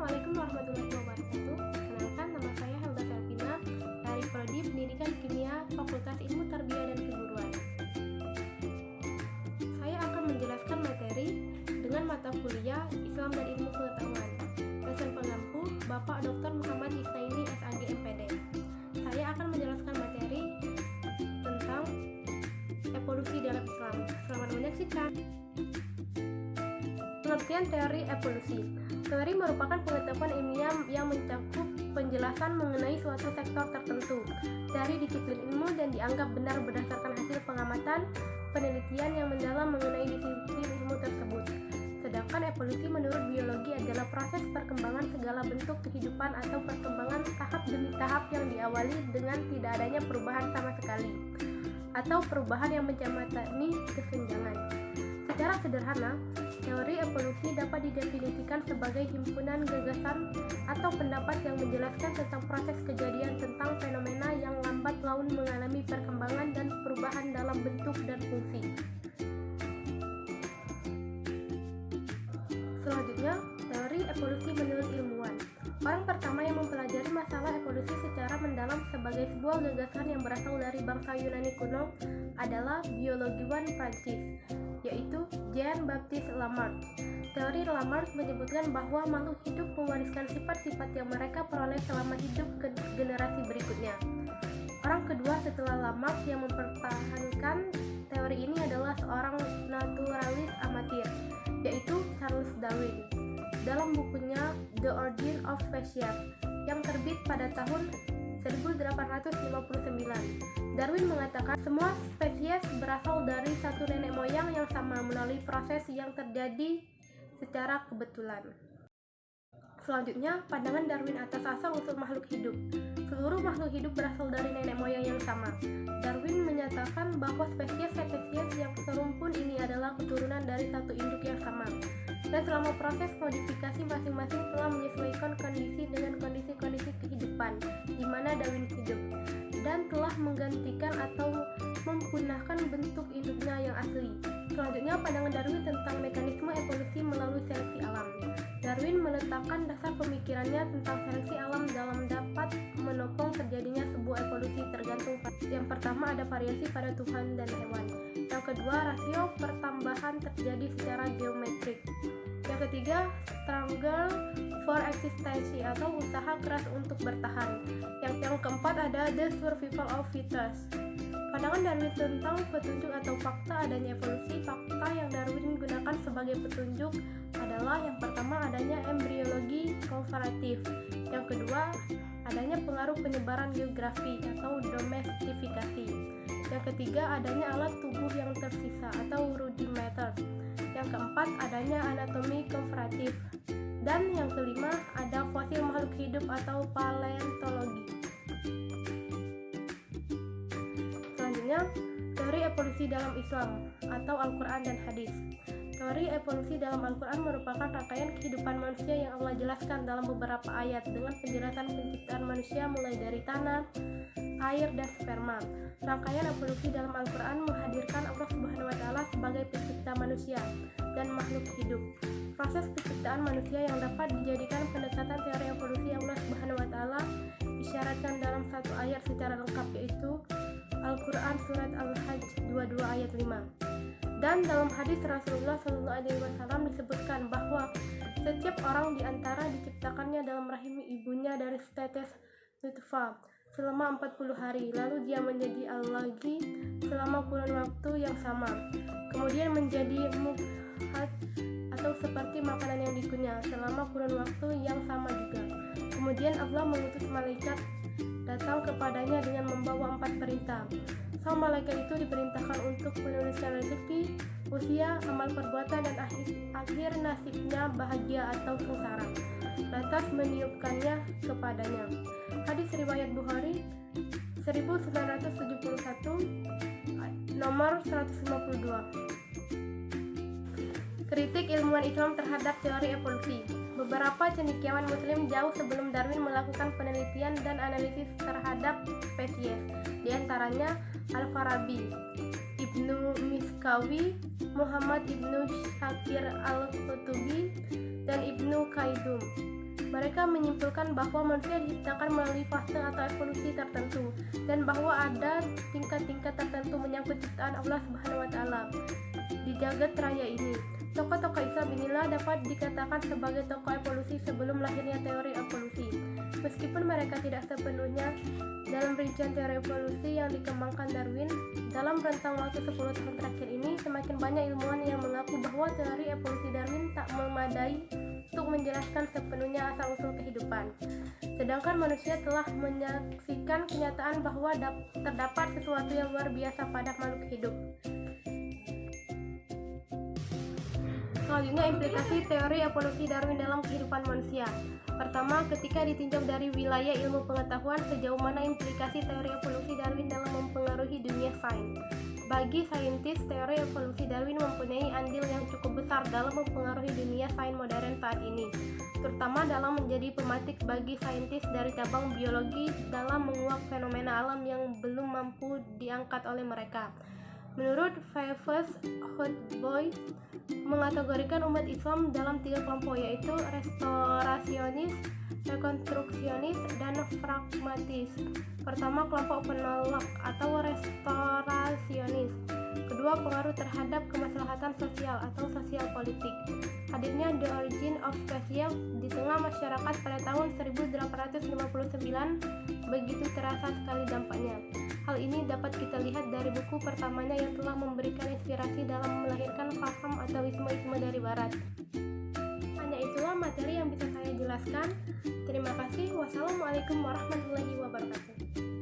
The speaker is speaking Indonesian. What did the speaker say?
Assalamualaikum warahmatullahi wabarakatuh. Kenalkan, nama saya Helda Selvina dari Prodi Pendidikan Kimia Fakultas Ilmu Tarbiyah dan Keguruan. Saya akan menjelaskan materi dengan mata kuliah Islam dan Ilmu Pengetahuan. Dosen pengampu Bapak Dr. Muhammad Isnaini SAG MPD. Saya akan menjelaskan materi tentang evolusi dalam Islam. Selamat menyaksikan. Pengertian teori evolusi. Teori merupakan pengetahuan ilmiah yang mencakup penjelasan mengenai suatu sektor tertentu dari disiplin ilmu dan dianggap benar berdasarkan hasil pengamatan, penelitian yang mendalam mengenai disiplin ilmu tersebut. Sedangkan evolusi menurut biologi adalah proses perkembangan segala bentuk kehidupan atau perkembangan tahap demi tahap yang diawali dengan tidak adanya perubahan sama sekali atau perubahan yang menjembatani kesenjangan. Secara sederhana, teori evolusi dapat didefinisikan sebagai himpunan gagasan atau pendapat yang menjelaskan tentang proses kejadian tentang fenomena yang lambat laun mengalami perkembangan dan perubahan dalam bentuk dan fungsi. Selanjutnya, teori evolusi menurut ilmuwan. Orang pertama yang mempelajari masalah evolusi secara mendalam sebagai sebuah gagasan yang berasal dari bangsa Yunani kuno adalah biologiwan Prancis, yaitu Jean-Baptiste Lamarck. Teori Lamarck menyebutkan bahwa makhluk hidup mewariskan sifat-sifat yang mereka peroleh selama hidup ke generasi berikutnya. Orang kedua setelah Lamarck yang mempertahankan teori ini adalah seorang naturalis amatir, yaitu Charles Darwin. Dalam bukunya The Origin of Species yang terbit pada tahun 1859, Darwin mengatakan semua spesies berasal dari satu nenek moyang yang sama melalui proses yang terjadi secara kebetulan. Selanjutnya, pandangan Darwin atas asal-usul makhluk hidup. Seluruh makhluk hidup berasal dari nenek moyang yang sama. Darwin menyatakan bahwa spesies-spesies yang serumpun ini adalah keturunan dari satu induk yang sama. Dan selama proses modifikasi masing-masing telah menyesuaikan kondisi dengan kondisi-kondisi kehidupan di mana Darwin hidup, dan telah menggantikan atau mempunahkan bentuk induknya yang asli. Selanjutnya, pandangan Darwin tentang mekanisme evolusi melalui seleksi alam. Darwin meletakkan dasar pemikirannya tentang seleksi alam dalam dapat menopang terjadinya sebuah evolusi tergantung. Yang pertama, ada variasi pada Tuhan dan hewan. Yang kedua, rasio pertambahan terjadi secara geometrik. Yang ketiga, struggle for existence atau usaha keras untuk bertahan. Yang keempat, ada the survival of fittest. Pandangan Darwin tentang petunjuk atau fakta adanya evolusi. Fakta yang Darwin gunakan sebagai petunjuk adalah yang pertama, adanya embriologi komparatif. Yang kedua, adanya pengaruh penyebaran geografi atau domestifikasi. Yang ketiga, adanya alat tubuh yang tersisa atau rudimeter. Yang keempat, adanya anatomi komparatif. Dan yang kelima, ada fosil makhluk hidup atau paleontologi. Selanjutnya, teori evolusi dalam Islam atau Al-Quran dan Hadis. Teori evolusi dalam Al-Quran merupakan rangkaian kehidupan manusia yang Allah jelaskan dalam beberapa ayat dengan penjelasan penciptaan manusia mulai dari tanah, air, dan sperma. Rangkaian evolusi dalam Al-Quran menghadirkan Allah Subhanahu wa Ta'ala sebagai pencipta manusia dan makhluk hidup. Proses penciptaan manusia yang dapat dijadikan pendekatan teori evolusi Allah Subhanahu wa Ta'ala disyaratkan dalam satu ayat secara lengkap, yaitu Al-Quran Surat Al-Hajj 22 ayat 5. Dan dalam hadis Rasulullah SAW disebutkan bahwa setiap orang di antara diciptakannya dalam rahim ibunya dari setetes nutfah selama 40 hari, lalu dia menjadi alaqi selama kurun waktu yang sama, kemudian menjadi mubhad atau seperti makanan yang dikunyah selama kurun waktu yang sama juga. Kemudian Allah mengutus malaikat datang kepadanya dengan membawa 4 perintah. Sang malaikat itu diperintahkan untuk menuliskan rezeki, usia, amal perbuatan, dan akhir nasibnya bahagia atau sengsara, lantas meniupkannya kepadanya. Hadis riwayat Bukhari 1971 nomor 152. Kritik ilmuwan Islam terhadap teori evolusi. Beberapa cendekiawan muslim jauh sebelum Darwin melakukan penelitian dan analisis terhadap spesies, di antaranya Al-Farabi, Ibnu Miskawi, Muhammad Ibnu Syakir Al-Qutubi, dan Ibnu Qayyim. Mereka menyimpulkan bahwa manusia diciptakan melalui fase atau evolusi tertentu dan bahwa ada tingkat-tingkat tertentu menyangkut ciptaan Allah Subhanahu wa taala di jagat raya ini. Tokoh-tokoh Islam inilah dapat dikatakan sebagai tokoh evolusi sebelum lahirnya teori evolusi. Meskipun mereka tidak sepenuhnya dalam rincian teori evolusi yang dikembangkan Darwin, dalam rentang waktu 10 tahun terakhir ini, semakin banyak ilmuwan yang mengaku bahwa teori evolusi Darwin tak memadai untuk menjelaskan sepenuhnya asal-usul kehidupan. Sedangkan manusia telah menyaksikan kenyataan bahwa terdapat sesuatu yang luar biasa pada makhluk hidup. Selanjutnya, implikasi teori evolusi Darwin dalam kehidupan manusia. Pertama, ketika ditinjau dari wilayah ilmu pengetahuan, sejauh mana implikasi teori evolusi Darwin dalam mempengaruhi dunia sains. Bagi saintis, teori evolusi Darwin mempunyai andil yang cukup besar dalam mempengaruhi dunia sains modern saat ini, terutama dalam menjadi pematik bagi saintis dari cabang biologi dalam menguak fenomena alam yang belum mampu diangkat oleh mereka. Menurut Favers Hutboy, mengategorikan umat Islam dalam 3 kelompok, yaitu restorasionis, rekonstruksionis, dan pragmatis. Pertama, kelompok penolak atau restorasionis. Kedua, pengaruh terhadap kemaslahatan sosial atau sosial politik. Hadirnya The Origin of Species di tengah masyarakat pada tahun 1859 begitu terasa sekali dampaknya. Hal ini dapat kita lihat dari buku pertamanya yang telah memberikan inspirasi dalam melahirkan paham atau isme-isme dari barat. Hanya itulah materi yang bisa saya jelaskan. Terima kasih. Wassalamualaikum warahmatullahi wabarakatuh.